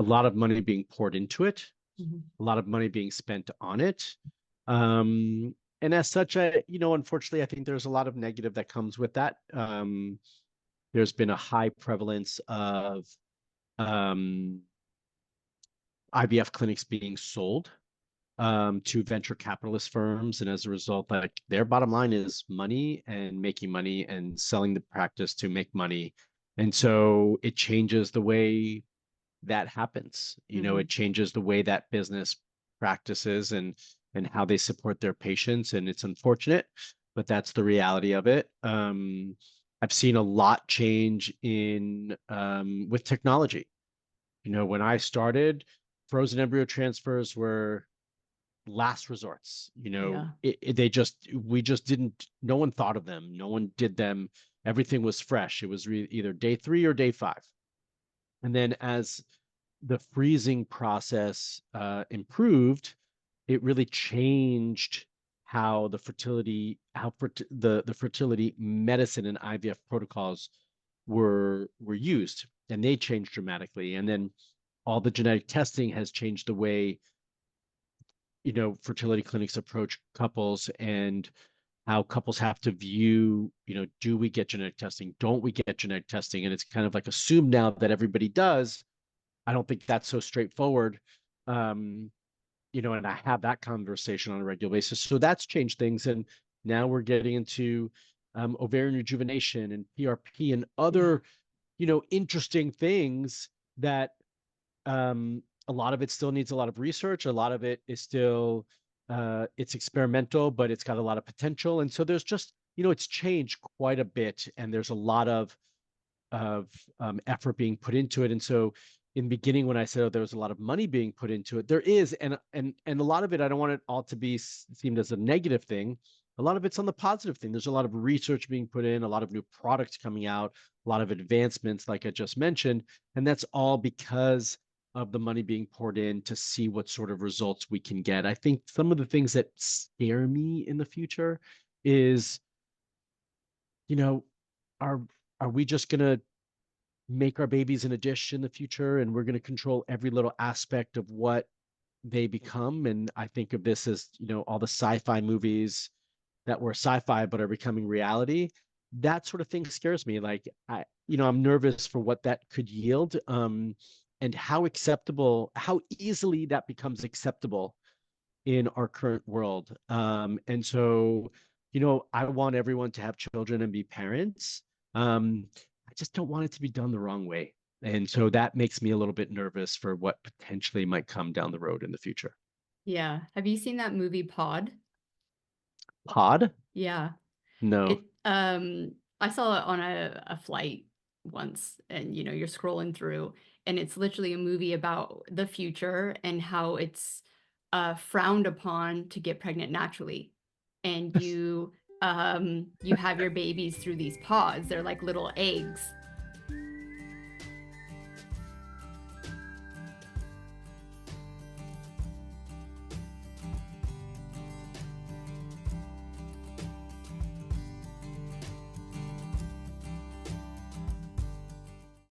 lot of money being poured into it, Mhm. a lot of money being spent on it. And as such, unfortunately, I think there's a lot of negative that comes with that. There's been a high prevalence of um, IVF clinics being sold to venture capitalist firms. And as a result, like their bottom line is money and making money and selling the practice to make money. And so it changes the way that happens. It changes the way that business practices and how they support their patients. And it's unfortunate, but that's the reality of it. I've seen a lot change in with technology. When I started, frozen embryo transfers were last resorts. Yeah. We just didn't, no one thought of them. No one did them. Everything was fresh. It was either day 3 or day 5. And then as the freezing process improved, it really changed how the fertility medicine and IVF protocols were used, and they changed dramatically. And then all the genetic testing has changed the way fertility clinics approach couples and how couples have to view, do we get genetic testing? Don't we get genetic testing? And it's kind of like assumed now that everybody does. I don't think that's so straightforward. And I have that conversation on a regular basis. So that's changed things. And now we're getting into ovarian rejuvenation and PRP and other, interesting things that a lot of it still needs a lot of research. A lot of it is still it's experimental, but it's got a lot of potential. And so there's just, it's changed quite a bit, and there's a lot of effort being put into it. And so in the beginning, when I said there was a lot of money being put into it, there is, and a lot of it, I don't want it all to be seen as a negative thing. A lot of it's on the positive thing. There's a lot of research being put in, a lot of new products coming out, a lot of advancements, like I just mentioned, and that's all because of the money being poured in to see what sort of results we can get. I think some of the things that scare me in the future is, are are we just going to make our babies in a dish in the future, and we're going to control every little aspect of what they become? And I think of this as, all the sci-fi movies that were sci-fi but are becoming reality. That sort of thing scares me. Like I'm nervous for what that could yield, and how easily that becomes acceptable in our current world. And so, I want everyone to have children and be parents. I just don't want it to be done the wrong way. And so that makes me a little bit nervous for what potentially might come down the road in the future. Yeah. Have you seen that movie Pod? Pod? Yeah. No. I saw it on a flight once, and you're scrolling through, and it's literally a movie about the future and how it's frowned upon to get pregnant naturally. And you have your babies through these pods. They're like little eggs,